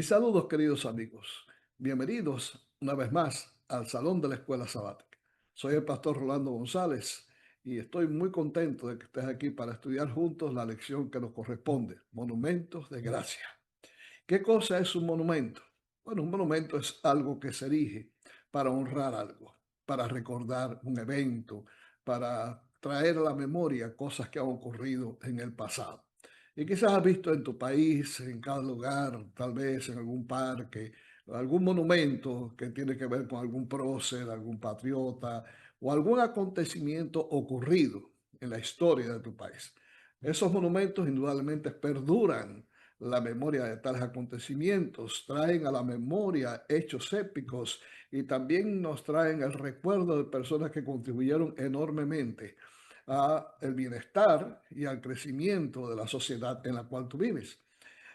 Mis saludos, queridos amigos. Bienvenidos una vez más al Salón de la Escuela Sabática. Soy el pastor Rolando González y estoy muy contento de que estés aquí para estudiar juntos la lección que nos corresponde, Monumentos de Gracia. ¿Qué cosa es un monumento? Bueno, un monumento es algo que se erige para honrar algo, para recordar un evento, para traer a la memoria cosas que han ocurrido en el pasado. Y quizás has visto en tu país, en cada lugar, tal vez en algún parque, algún monumento que tiene que ver con algún prócer, algún patriota o algún acontecimiento ocurrido en la historia de tu país. Esos monumentos indudablemente perduran la memoria de tales acontecimientos, traen a la memoria hechos épicos y también nos traen el recuerdo de personas que contribuyeron enormemente a el bienestar y al crecimiento de la sociedad en la cual tú vives.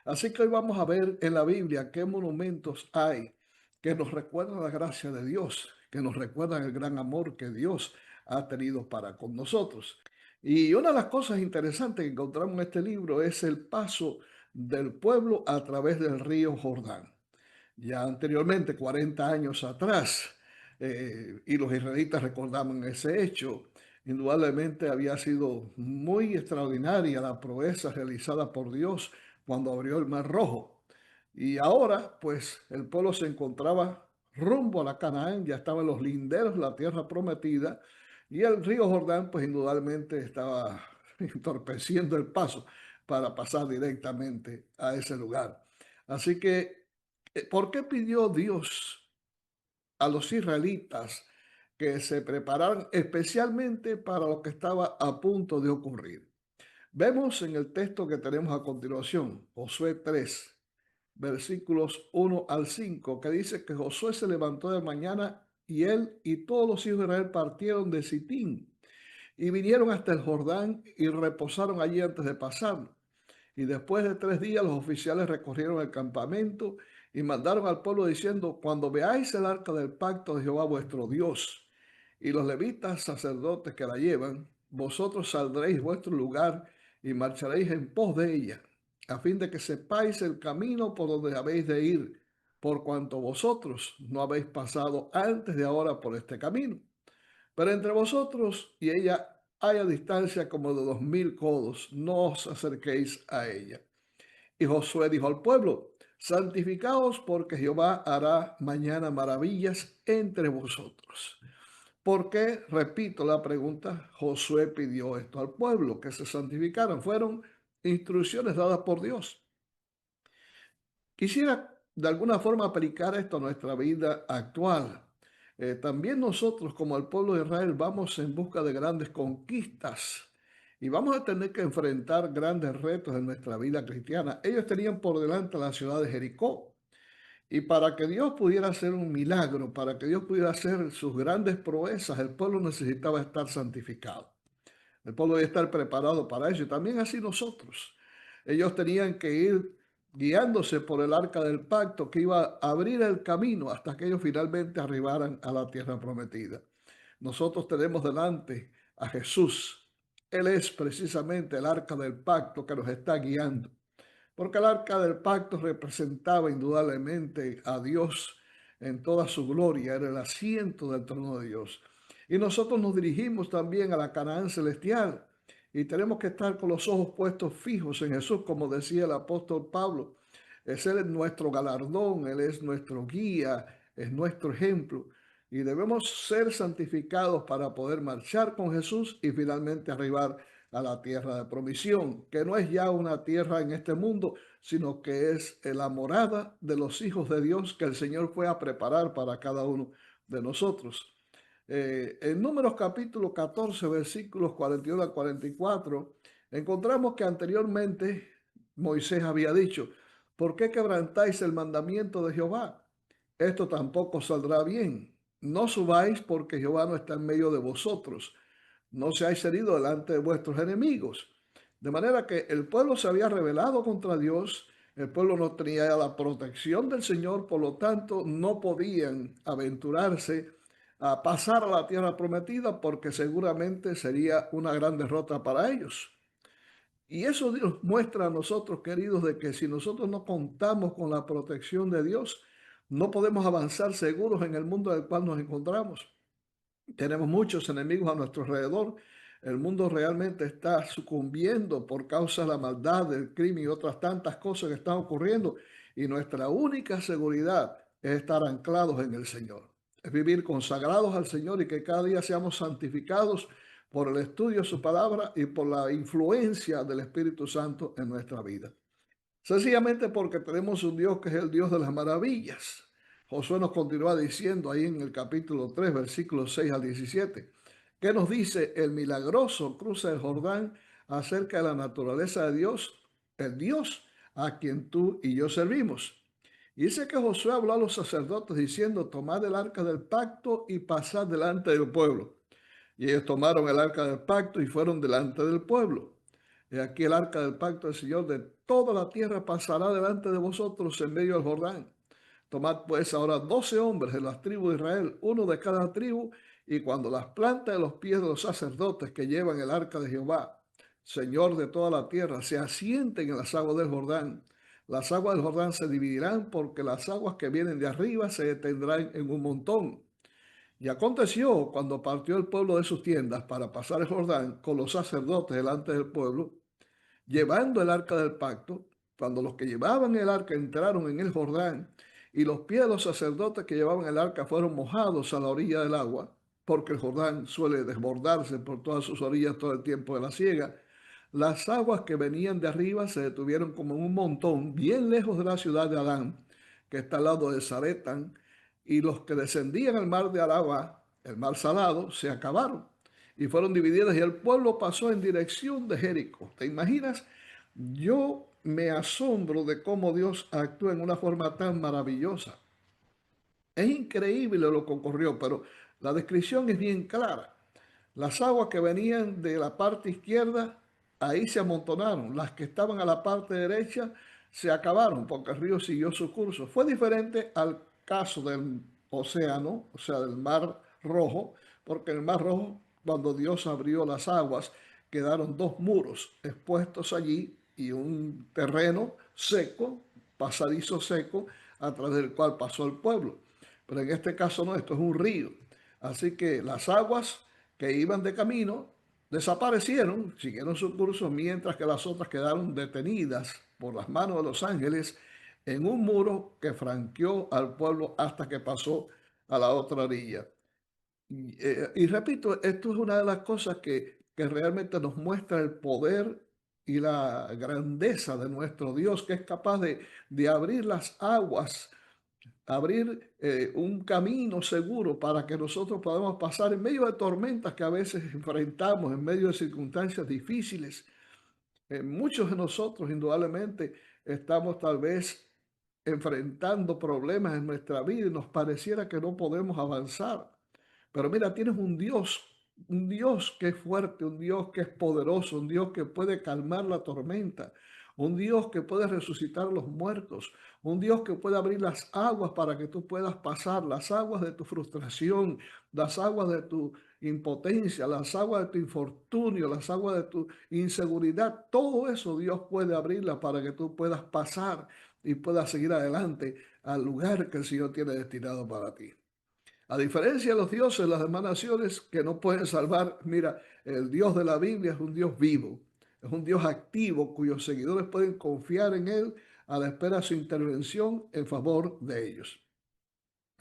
Así que hoy vamos a ver en la Biblia qué monumentos hay que nos recuerdan la gracia de Dios, que nos recuerdan el gran amor que Dios ha tenido para con nosotros. Y una de las cosas interesantes que encontramos en este libro es el paso del pueblo a través del río Jordán. Ya anteriormente, 40 años atrás, y los israelitas recordaban ese hecho, indudablemente había sido muy extraordinaria la proeza realizada por Dios cuando abrió el Mar Rojo. Y ahora, pues, el pueblo se encontraba rumbo a la Canaán, ya estaba en los linderos de la tierra prometida, y el río Jordán, pues, indudablemente estaba entorpeciendo el paso para pasar directamente a ese lugar. Así que, ¿por qué pidió Dios a los israelitas que se prepararan especialmente para lo que estaba a punto de ocurrir? Vemos en el texto que tenemos a continuación, Josué 3, versículos 1 al 5, que dice que Josué se levantó de mañana y él y todos los hijos de Israel partieron de Sitín y vinieron hasta el Jordán y reposaron allí antes de pasarlo. Y después de 3 días los oficiales recorrieron el campamento y mandaron al pueblo diciendo: cuando veáis el arca del pacto de Jehová vuestro Dios y los levitas sacerdotes que la llevan, vosotros saldréis vuestro lugar y marcharéis en pos de ella, a fin de que sepáis el camino por donde habéis de ir, por cuanto vosotros no habéis pasado antes de ahora por este camino. Pero entre vosotros y ella haya distancia como de 2000 codos, no os acerquéis a ella. Y Josué dijo al pueblo: santificaos, porque Jehová hará mañana maravillas entre vosotros. ¿Por qué? Repito la pregunta, Josué pidió esto al pueblo, que se santificaran. Fueron instrucciones dadas por Dios. Quisiera de alguna forma aplicar esto a nuestra vida actual. También nosotros, como el pueblo de Israel, vamos en busca de grandes conquistas y vamos a tener que enfrentar grandes retos en nuestra vida cristiana. Ellos tenían por delante la ciudad de Jericó, y para que Dios pudiera hacer un milagro, para que Dios pudiera hacer sus grandes proezas, el pueblo necesitaba estar santificado. El pueblo debe estar preparado para eso, y también así nosotros. Ellos tenían que ir guiándose por el arca del pacto que iba a abrir el camino hasta que ellos finalmente arribaran a la tierra prometida. Nosotros tenemos delante a Jesús. Él es precisamente el arca del pacto que nos está guiando, porque el arca del pacto representaba indudablemente a Dios en toda su gloria, era el asiento del trono de Dios. Y nosotros nos dirigimos también a la Canaán celestial y tenemos que estar con los ojos puestos fijos en Jesús, como decía el apóstol Pablo. Es Él nuestro galardón, Él es nuestro guía, es nuestro ejemplo. Y debemos ser santificados para poder marchar con Jesús y finalmente arribar a la tierra de promisión, que no es ya una tierra en este mundo, sino que es la morada de los hijos de Dios que el Señor fue a preparar para cada uno de nosotros. En Números capítulo 14, versículos 41 al 44, encontramos que anteriormente Moisés había dicho: ¿por qué quebrantáis el mandamiento de Jehová? Esto tampoco saldrá bien. No subáis, porque Jehová no está en medio de vosotros. No seáis heridos delante de vuestros enemigos. De manera que el pueblo se había rebelado contra Dios, el pueblo no tenía la protección del Señor, por lo tanto no podían aventurarse a pasar a la tierra prometida porque seguramente sería una gran derrota para ellos. Y eso nos muestra a nosotros, queridos, de que si nosotros no contamos con la protección de Dios, no podemos avanzar seguros en el mundo en el cual nos encontramos. Tenemos muchos enemigos a nuestro alrededor. El mundo realmente está sucumbiendo por causa de la maldad, del crimen y otras tantas cosas que están ocurriendo. Y nuestra única seguridad es estar anclados en el Señor. Es vivir consagrados al Señor y que cada día seamos santificados por el estudio de su palabra y por la influencia del Espíritu Santo en nuestra vida. Sencillamente porque tenemos un Dios que es el Dios de las maravillas. Josué nos continúa diciendo ahí en el capítulo 3, versículos 6 al 17, que nos dice el milagroso cruce del Jordán acerca de la naturaleza de Dios, el Dios a quien tú y yo servimos. Y dice que Josué habló a los sacerdotes diciendo, tomad el arca del pacto y pasad delante del pueblo. Y ellos tomaron el arca del pacto y fueron delante del pueblo. He aquí el arca del pacto del Señor de toda la tierra pasará delante de vosotros en medio del Jordán. Tomad pues ahora 12 hombres de las tribus de Israel, uno de cada tribu, y cuando las plantas de los pies de los sacerdotes que llevan el arca de Jehová, Señor de toda la tierra, se asienten en las aguas del Jordán, las aguas del Jordán se dividirán porque las aguas que vienen de arriba se detendrán en un montón. Y aconteció cuando partió el pueblo de sus tiendas para pasar el Jordán con los sacerdotes delante del pueblo, llevando el arca del pacto, cuando los que llevaban el arca entraron en el Jordán y los pies de los sacerdotes que llevaban el arca fueron mojados a la orilla del agua, porque el Jordán suele desbordarse por todas sus orillas todo el tiempo de la siega, las aguas que venían de arriba se detuvieron como en un montón, bien lejos de la ciudad de Adán, que está al lado de Zaretán, y los que descendían al mar de Araba, el mar salado, se acabaron y fueron divididas y el pueblo pasó en dirección de Jericó. ¿Te imaginas? Yo me asombro de cómo Dios actúa en una forma tan maravillosa. Es increíble lo que ocurrió, pero la descripción es bien clara. Las aguas que venían de la parte izquierda, ahí se amontonaron. Las que estaban a la parte derecha se acabaron porque el río siguió su curso. Fue diferente al caso del océano, o sea, del Mar Rojo, porque en el Mar Rojo, cuando Dios abrió las aguas, quedaron dos muros expuestos allí y un terreno seco, pasadizo seco, a través del cual pasó el pueblo. Pero en este caso no, esto es un río. Así que las aguas que iban de camino desaparecieron, siguieron su curso, mientras que las otras quedaron detenidas por las manos de los ángeles en un muro que franqueó al pueblo hasta que pasó a la otra orilla. Y repito, esto es una de las cosas que realmente nos muestra el poder y la grandeza de nuestro Dios, que es capaz de abrir las aguas, abrir un camino seguro para que nosotros podamos pasar en medio de tormentas que a veces enfrentamos, en medio de circunstancias difíciles. Muchos de nosotros indudablemente estamos tal vez enfrentando problemas en nuestra vida y nos pareciera que no podemos avanzar. Pero mira, tienes un Dios que es fuerte, un Dios que es poderoso, un Dios que puede calmar la tormenta, un Dios que puede resucitar a los muertos, un Dios que puede abrir las aguas para que tú puedas pasar, las aguas de tu frustración, las aguas de tu impotencia, las aguas de tu infortunio, las aguas de tu inseguridad. Todo eso Dios puede abrirla para que tú puedas pasar y puedas seguir adelante al lugar que el Señor tiene destinado para ti. A diferencia de los dioses, las demás naciones que no pueden salvar, mira, el Dios de la Biblia es un Dios vivo, es un Dios activo cuyos seguidores pueden confiar en Él a la espera de su intervención en favor de ellos.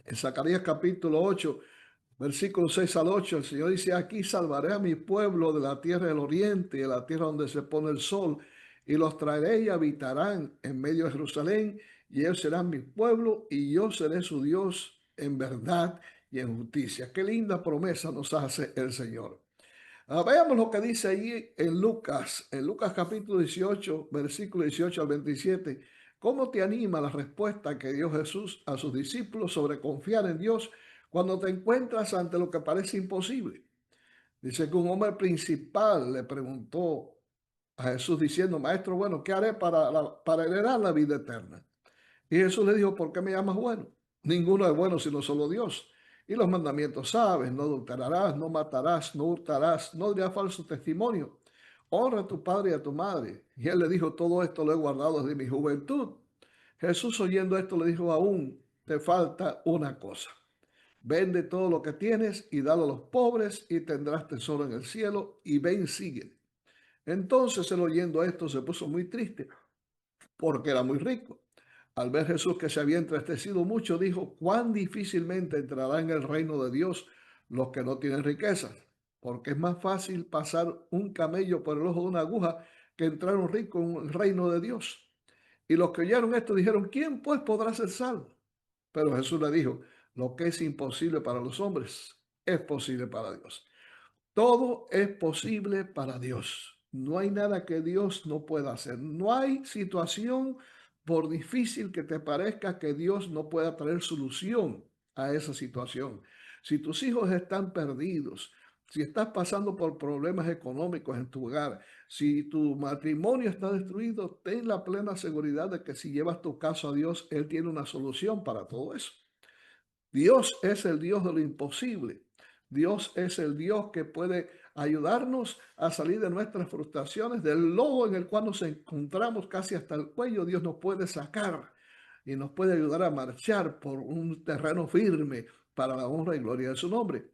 En Zacarías capítulo 8, versículos 6 al 8, el Señor dice, aquí salvaré a mi pueblo de la tierra del oriente y de la tierra donde se pone el sol, y los traeré y habitarán en medio de Jerusalén, y ellos serán mi pueblo, y yo seré su Dios en verdad y en justicia. Qué linda promesa nos hace el Señor. Veamos lo que dice ahí en Lucas capítulo 18, versículo 18 al 27. ¿Cómo te anima la respuesta que dio Jesús a sus discípulos sobre confiar en Dios cuando te encuentras ante lo que parece imposible? Dice que un hombre principal le preguntó a Jesús diciendo, Maestro, bueno, ¿qué haré para heredar la vida eterna? Y Jesús le dijo, ¿por qué me llamas bueno? Ninguno es bueno sino solo Dios. Y los mandamientos sabes, no adulterarás, no matarás, no hurtarás, no dirás falso testimonio, honra a tu padre y a tu madre. Y él le dijo, todo esto lo he guardado desde mi juventud. Jesús oyendo esto le dijo, aún te falta una cosa. Vende todo lo que tienes y dalo a los pobres y tendrás tesoro en el cielo y ven, sigue. Entonces él oyendo esto se puso muy triste porque era muy rico. Al ver Jesús que se había entristecido mucho, dijo, cuán difícilmente entrará en el reino de Dios los que no tienen riquezas, porque es más fácil pasar un camello por el ojo de una aguja que entrar un rico en el reino de Dios. Y los que oyeron esto dijeron, ¿quién pues podrá ser salvo? Pero Jesús le dijo, lo que es imposible para los hombres es posible para Dios. Todo es posible para Dios. No hay nada que Dios no pueda hacer. No hay situación, por difícil que te parezca, que Dios no pueda traer solución a esa situación. Si tus hijos están perdidos, si estás pasando por problemas económicos en tu hogar, si tu matrimonio está destruido, ten la plena seguridad de que si llevas tu caso a Dios, Él tiene una solución para todo eso. Dios es el Dios de lo imposible. Dios es el Dios que puede ayudarnos a salir de nuestras frustraciones, del lodo en el cual nos encontramos casi hasta el cuello. Dios nos puede sacar y nos puede ayudar a marchar por un terreno firme para la honra y gloria de su nombre.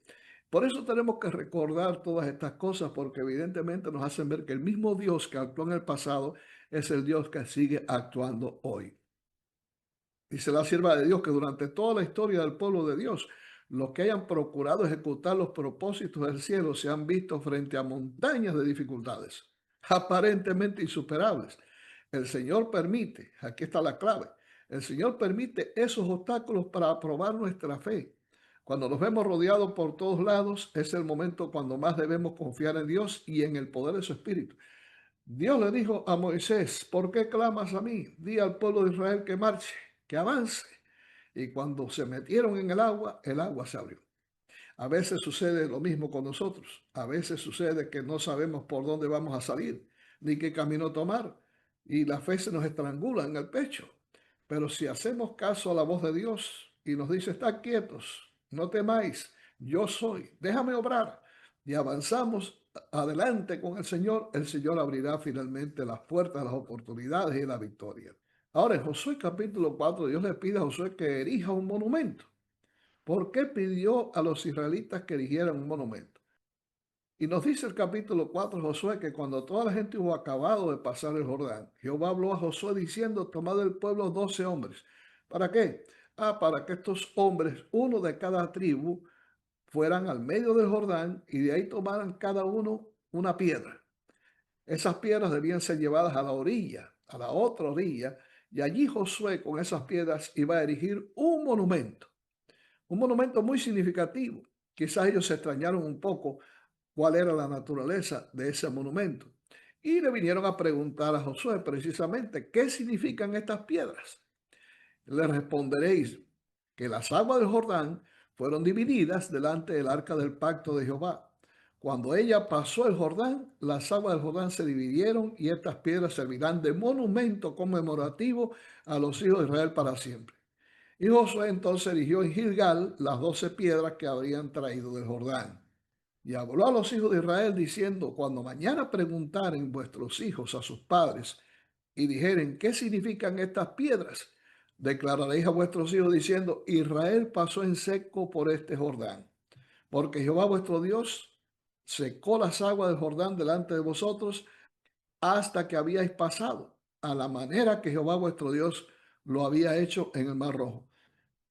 Por eso tenemos que recordar todas estas cosas, porque evidentemente nos hacen ver que el mismo Dios que actuó en el pasado es el Dios que sigue actuando hoy. Dice la sierva de Dios que durante toda la historia del pueblo de Dios, los que hayan procurado ejecutar los propósitos del cielo se han visto frente a montañas de dificultades, aparentemente insuperables. El Señor permite, aquí está la clave, el Señor permite esos obstáculos para probar nuestra fe. Cuando nos vemos rodeados por todos lados, es el momento cuando más debemos confiar en Dios y en el poder de su Espíritu. Dios le dijo a Moisés, ¿por qué clamas a mí? Di al pueblo de Israel que marche, que avance. Y cuando se metieron en el agua se abrió. A veces sucede lo mismo con nosotros. A veces sucede que no sabemos por dónde vamos a salir, ni qué camino tomar. Y la fe se nos estrangula en el pecho. Pero si hacemos caso a la voz de Dios y nos dice, estad quietos, no temáis, yo soy, déjame obrar. Y avanzamos adelante con el Señor abrirá finalmente las puertas, las oportunidades y la victoria. Ahora, en Josué capítulo 4, Dios le pide a Josué que erija un monumento. ¿Por qué pidió a los israelitas que erigieran un monumento? Y nos dice el capítulo 4 Josué que cuando toda la gente hubo acabado de pasar el Jordán, Jehová habló a Josué diciendo, tomad del pueblo 12 hombres. ¿Para qué? Para que estos hombres, uno de cada tribu, fueran al medio del Jordán y de ahí tomaran cada uno una piedra. Esas piedras debían ser llevadas a la orilla, a la otra orilla, y allí Josué con esas piedras iba a erigir un monumento muy significativo. Quizás ellos se extrañaron un poco cuál era la naturaleza de ese monumento. Y le vinieron a preguntar a Josué precisamente, ¿qué significan estas piedras? Le responderéis que las aguas del Jordán fueron divididas delante del arca del pacto de Jehová. Cuando ella pasó el Jordán, las aguas del Jordán se dividieron y estas piedras servirán de monumento conmemorativo a los hijos de Israel para siempre. Y Josué entonces erigió en Gilgal las 12 piedras que habrían traído del Jordán. Y habló a los hijos de Israel diciendo, cuando mañana preguntaren vuestros hijos a sus padres y dijeren, ¿qué significan estas piedras? Declararéis a vuestros hijos diciendo, Israel pasó en seco por este Jordán, porque Jehová vuestro Dios secó las aguas del Jordán delante de vosotros hasta que habíais pasado, a la manera que Jehová vuestro Dios lo había hecho en el Mar Rojo,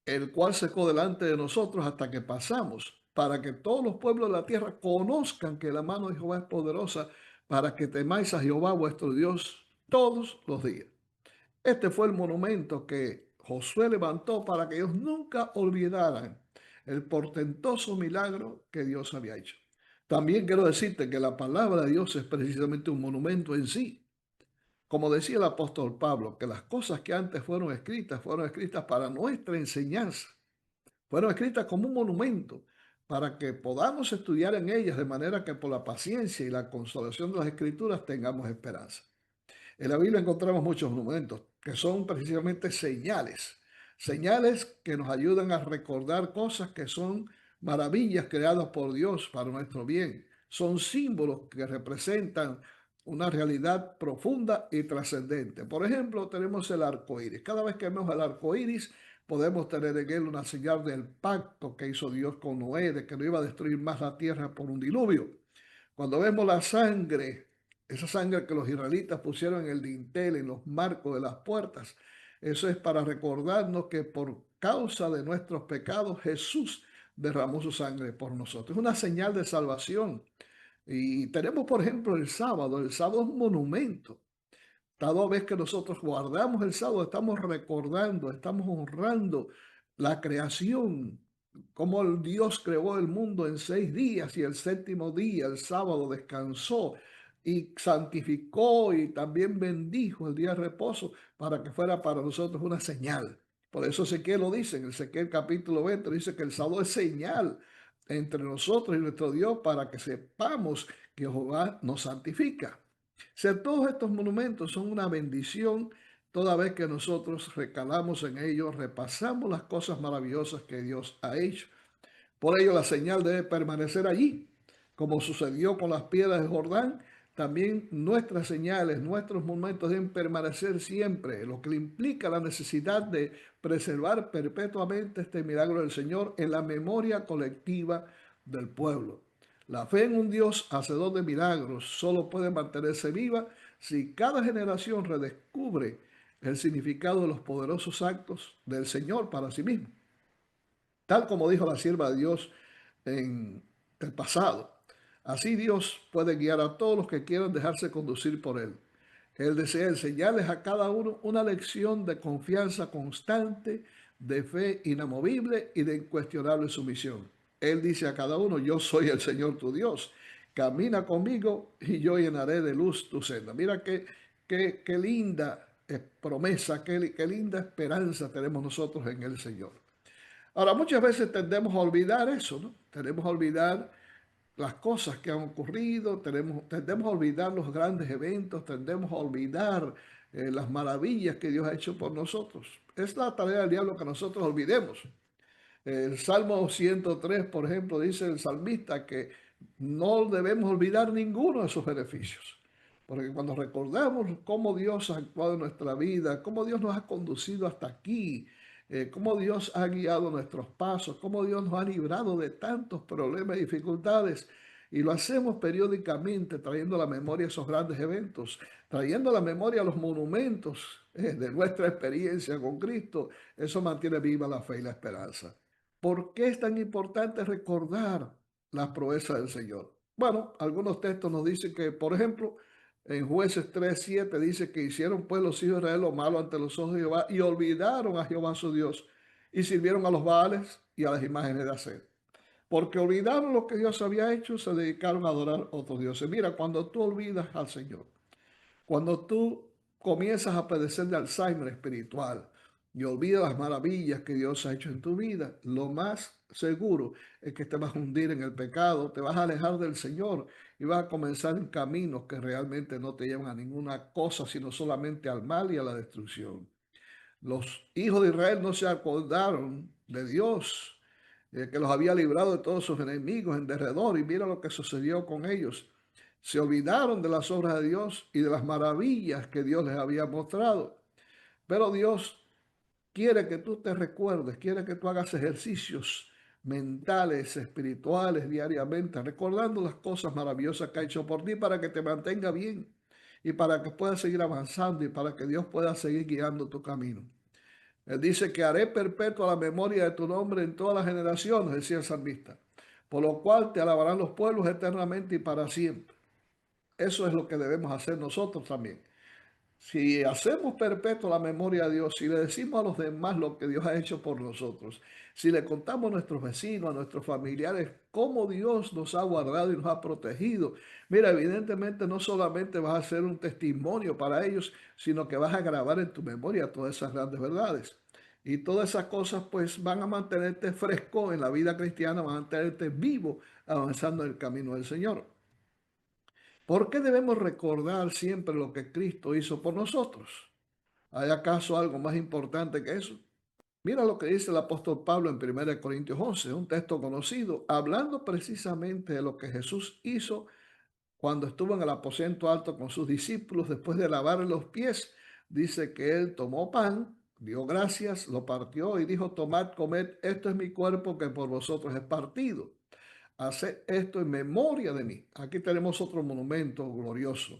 el cual secó delante de nosotros hasta que pasamos, para que todos los pueblos de la tierra conozcan que la mano de Jehová es poderosa, para que temáis a Jehová vuestro Dios todos los días. Este fue el monumento que Josué levantó para que ellos nunca olvidaran el portentoso milagro que Dios había hecho. También quiero decirte que la palabra de Dios es precisamente un monumento en sí. Como decía el apóstol Pablo, que las cosas que antes fueron escritas para nuestra enseñanza. Fueron escritas como un monumento para que podamos estudiar en ellas de manera que por la paciencia y la consolación de las escrituras tengamos esperanza. En la Biblia encontramos muchos monumentos que son precisamente señales, señales que nos ayudan a recordar cosas que son maravillas creadas por Dios para nuestro bien. Son símbolos que representan una realidad profunda y trascendente. Por ejemplo, tenemos el arco iris. Cada vez que vemos el arco iris, podemos tener en él una señal del pacto que hizo Dios con Noé, de que no iba a destruir más la tierra por un diluvio. Cuando vemos la sangre, esa sangre que los israelitas pusieron en el dintel, en los marcos de las puertas, eso es para recordarnos que por causa de nuestros pecados Jesús derramó su sangre por nosotros. Es una señal de salvación. Y tenemos, por ejemplo, el sábado es un monumento. Cada vez que nosotros guardamos el sábado, estamos recordando, estamos honrando la creación, cómo el Dios creó el mundo en 6 días y el séptimo día, el sábado, descansó y santificó y también bendijo el día de reposo para que fuera para nosotros una señal. Por eso Ezequiel lo dice, en Ezequiel capítulo 20 dice que el sábado es señal entre nosotros y nuestro Dios para que sepamos que Jehová nos santifica. Ser todos estos monumentos son una bendición toda vez que nosotros recalamos en ellos, repasamos las cosas maravillosas que Dios ha hecho. Por ello la señal debe permanecer allí, como sucedió con las piedras de Jordán. También nuestras señales, nuestros monumentos deben permanecer siempre, lo que implica la necesidad de preservar perpetuamente este milagro del Señor en la memoria colectiva del pueblo. La fe en un Dios hacedor de milagros solo puede mantenerse viva si cada generación redescubre el significado de los poderosos actos del Señor para sí mismo. Tal como dijo la sierva de Dios en el pasado. Así Dios puede guiar a todos los que quieran dejarse conducir por Él. Él desea enseñarles a cada uno una lección de confianza constante, de fe inamovible y de incuestionable sumisión. Él dice a cada uno, yo soy el Señor tu Dios, camina conmigo y yo llenaré de luz tu senda. Mira qué linda promesa, qué linda esperanza tenemos nosotros en el Señor. Ahora, muchas veces tendemos a olvidar eso, ¿no? Tendemos a olvidar las cosas que han ocurrido, tendemos a olvidar los grandes eventos, tendemos a olvidar las maravillas que Dios ha hecho por nosotros. Es la tarea del diablo que nosotros olvidemos. El Salmo 103, por ejemplo, dice el salmista que no debemos olvidar ninguno de sus beneficios. Porque cuando recordamos cómo Dios ha actuado en nuestra vida, cómo Dios nos ha conducido hasta aquí, cómo Dios ha guiado nuestros pasos, cómo Dios nos ha librado de tantos problemas y dificultades, y lo hacemos periódicamente trayendo a la memoria esos grandes eventos, trayendo a la memoria los monumentos de nuestra experiencia con Cristo, eso mantiene viva la fe y la esperanza. ¿Por qué es tan importante recordar las proezas del Señor? Bueno, algunos textos nos dicen que, por ejemplo, en Jueces 3:7 dice que hicieron pues los hijos de Israel lo malo ante los ojos de Jehová y olvidaron a Jehová su Dios y sirvieron a los Baales y a las imágenes de acero. Porque olvidaron lo que Dios había hecho, se dedicaron a adorar a otros dioses. Mira, cuando tú olvidas al Señor, cuando tú comienzas a padecer de Alzheimer espiritual y olvidas las maravillas que Dios ha hecho en tu vida, lo más seguro es que te vas a hundir en el pecado, te vas a alejar del Señor y vas a comenzar en caminos que realmente no te llevan a ninguna cosa, sino solamente al mal y a la destrucción. Los hijos de Israel no se acordaron de Dios, que los había librado de todos sus enemigos en derredor, y mira lo que sucedió con ellos. Se olvidaron de las obras de Dios y de las maravillas que Dios les había mostrado. Pero Dios quiere que tú te recuerdes, quiere que tú hagas ejercicios mentales, espirituales diariamente, recordando las cosas maravillosas que ha hecho por ti para que te mantenga bien y para que puedas seguir avanzando y para que Dios pueda seguir guiando tu camino. Él dice que haré perpetua la memoria de tu nombre en todas las generaciones, decía el salmista, por lo cual te alabarán los pueblos eternamente y para siempre. Eso es lo que debemos hacer nosotros también. Si hacemos perpetua la memoria a Dios, si le decimos a los demás lo que Dios ha hecho por nosotros, si le contamos a nuestros vecinos, a nuestros familiares, cómo Dios nos ha guardado y nos ha protegido, mira, evidentemente no solamente vas a ser un testimonio para ellos, sino que vas a grabar en tu memoria todas esas grandes verdades. Y todas esas cosas pues van a mantenerte fresco en la vida cristiana, van a mantenerte vivo avanzando en el camino del Señor. ¿Por qué debemos recordar siempre lo que Cristo hizo por nosotros? ¿Hay acaso algo más importante que eso? Mira lo que dice el apóstol Pablo en 1 Corintios 11, un texto conocido, hablando precisamente de lo que Jesús hizo cuando estuvo en el aposento alto con sus discípulos, después de lavarle los pies, dice que él tomó pan, dio gracias, lo partió y dijo: tomad, comed, esto es mi cuerpo que por vosotros es partido. Haced esto en memoria de mí. Aquí tenemos otro monumento glorioso.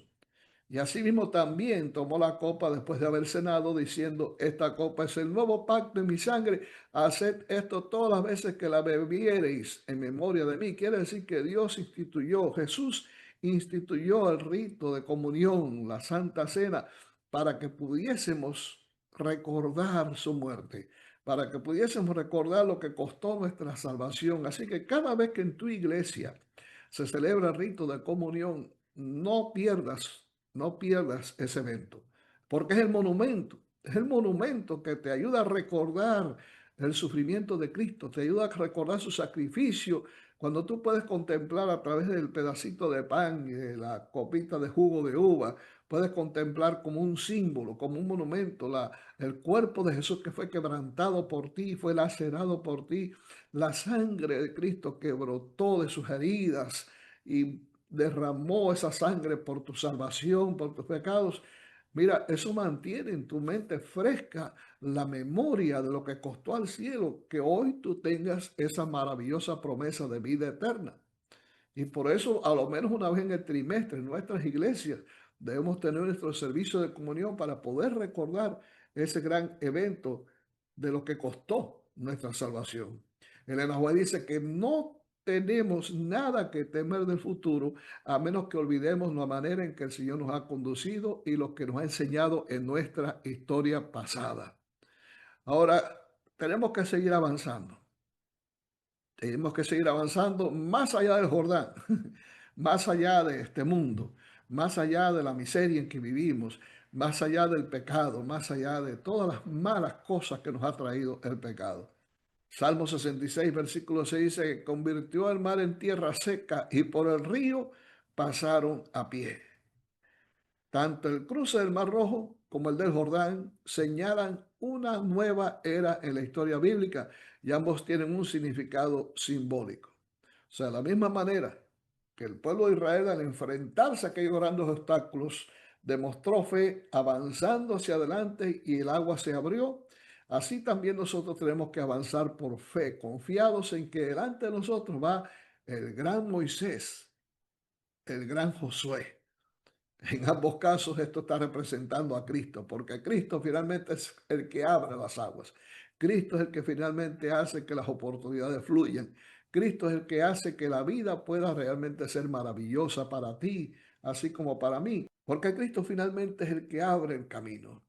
Y asimismo también tomó la copa después de haber cenado, diciendo: esta copa es el nuevo pacto en mi sangre. Haced esto todas las veces que la bebiereis en memoria de mí. Quiere decir que Dios instituyó, Jesús instituyó el rito de comunión, la Santa Cena, para que pudiésemos recordar su muerte, para que pudiésemos recordar lo que costó nuestra salvación. Así que cada vez que en tu iglesia se celebra el rito de comunión, no pierdas ese evento, porque es el monumento que te ayuda a recordar el sufrimiento de Cristo, te ayuda a recordar su sacrificio. Cuando tú puedes contemplar a través del pedacito de pan y de la copita de jugo de uva, puedes contemplar como un símbolo, como un monumento, el cuerpo de Jesús que fue quebrantado por ti, fue lacerado por ti, la sangre de Cristo que brotó de sus heridas y derramó esa sangre por tu salvación, por tus pecados. Mira, eso mantiene en tu mente fresca la memoria de lo que costó al cielo, que hoy tú tengas esa maravillosa promesa de vida eterna. Y por eso, a lo menos una vez en el trimestre, en nuestras iglesias, debemos tener nuestro servicio de comunión para poder recordar ese gran evento de lo que costó nuestra salvación. Elena White dice que no tenemos nada que temer del futuro a menos que olvidemos la manera en que el Señor nos ha conducido y lo que nos ha enseñado en nuestra historia pasada. Ahora, tenemos que seguir avanzando. Tenemos que seguir avanzando más allá del Jordán, más allá de este mundo, más allá de la miseria en que vivimos, más allá del pecado, más allá de todas las malas cosas que nos ha traído el pecado. Salmo 66, versículo 6 dice que convirtió el mar en tierra seca y por el río pasaron a pie. Tanto el cruce del Mar Rojo como el del Jordán señalan una nueva era en la historia bíblica y ambos tienen un significado simbólico. O sea, de la misma manera que el pueblo de Israel, al enfrentarse a aquellos grandes obstáculos, demostró fe avanzando hacia adelante y el agua se abrió, así también nosotros tenemos que avanzar por fe, confiados en que delante de nosotros va el gran Moisés, el gran Josué. En ambos casos esto está representando a Cristo, porque Cristo finalmente es el que abre las aguas. Cristo es el que finalmente hace que las oportunidades fluyan. Cristo es el que hace que la vida pueda realmente ser maravillosa para ti, así como para mí. Porque Cristo finalmente es el que abre el camino.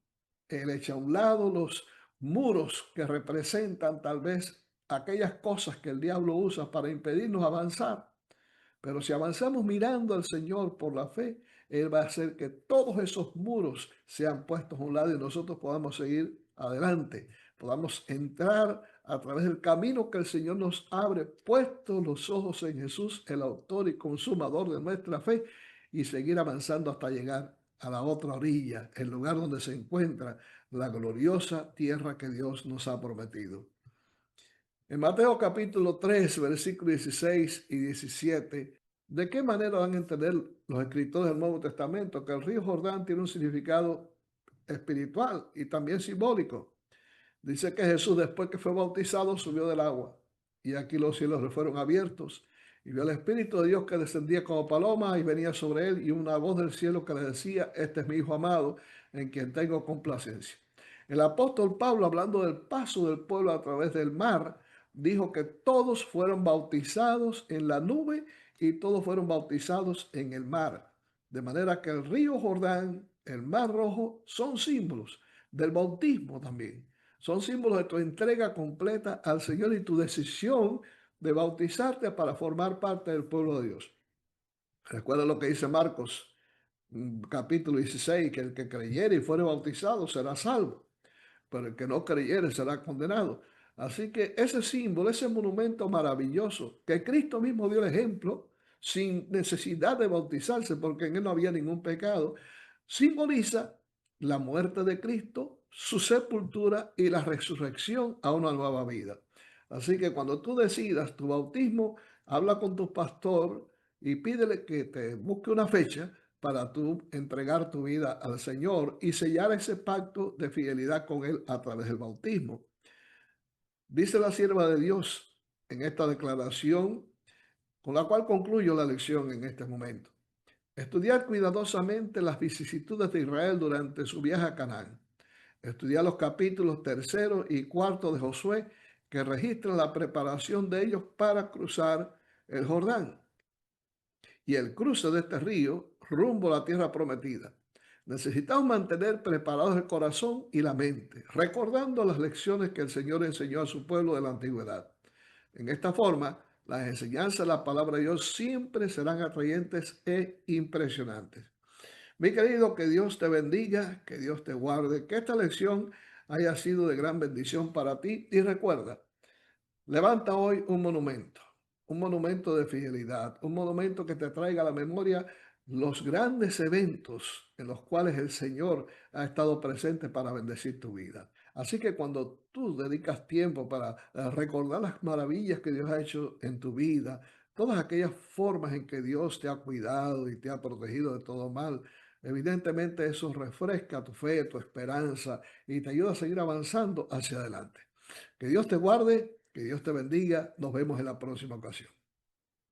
Él echa a un lado los muros que representan tal vez aquellas cosas que el diablo usa para impedirnos avanzar. Pero si avanzamos mirando al Señor por la fe, Él va a hacer que todos esos muros sean puestos a un lado y nosotros podamos seguir adelante, podamos entrar a través del camino que el Señor nos abre, puestos los ojos en Jesús, el autor y consumador de nuestra fe, y seguir avanzando hasta llegar a la otra orilla, el lugar donde se encuentra la gloriosa tierra que Dios nos ha prometido. En Mateo capítulo 3, versículos 16 y 17, ¿de qué manera van a entender los escritores del Nuevo Testamento que el río Jordán tiene un significado espiritual y también simbólico? Dice que Jesús, después que fue bautizado, subió del agua y aquí los cielos le fueron abiertos y vio al Espíritu de Dios que descendía como paloma y venía sobre él y una voz del cielo que le decía: este es mi Hijo amado en quien tengo complacencia. El apóstol Pablo, hablando del paso del pueblo a través del mar, dijo que todos fueron bautizados en la nube y todos fueron bautizados en el mar. De manera que el río Jordán, el mar Rojo, son símbolos del bautismo también. Son símbolos de tu entrega completa al Señor y tu decisión de bautizarte para formar parte del pueblo de Dios. Recuerda lo que dice Marcos, capítulo 16, que el que creyere y fuere bautizado será salvo, pero el que no creyere será condenado. Así que ese símbolo, ese monumento maravilloso, que Cristo mismo dio el ejemplo, sin necesidad de bautizarse, porque en él no había ningún pecado, simboliza la muerte de Cristo, su sepultura y la resurrección a una nueva vida. Así que cuando tú decidas tu bautismo, habla con tu pastor y pídele que te busque una fecha para tú entregar tu vida al Señor y sellar ese pacto de fidelidad con Él a través del bautismo. Dice la sierva de Dios en esta declaración, con la cual concluyo la lección en este momento. Estudiar cuidadosamente las vicisitudes de Israel durante su viaje a Canaán. Estudiar los capítulos tercero y cuarto de Josué que registran la preparación de ellos para cruzar el Jordán y el cruce de este río rumbo a la tierra prometida. Necesitamos mantener preparados el corazón y la mente, recordando las lecciones que el Señor enseñó a su pueblo de la antigüedad. En esta forma, las enseñanzas de la palabra de Dios siempre serán atrayentes e impresionantes. Mi querido, que Dios te bendiga, que Dios te guarde, que esta lección haya sido de gran bendición para ti y recuerda, levanta hoy un monumento de fidelidad, un monumento que te traiga a la memoria los grandes eventos en los cuales el Señor ha estado presente para bendecir tu vida. Así que cuando tú dedicas tiempo para recordar las maravillas que Dios ha hecho en tu vida, todas aquellas formas en que Dios te ha cuidado y te ha protegido de todo mal, evidentemente eso refresca tu fe, tu esperanza y te ayuda a seguir avanzando hacia adelante. Que Dios te guarde, que Dios te bendiga. Nos vemos en la próxima ocasión.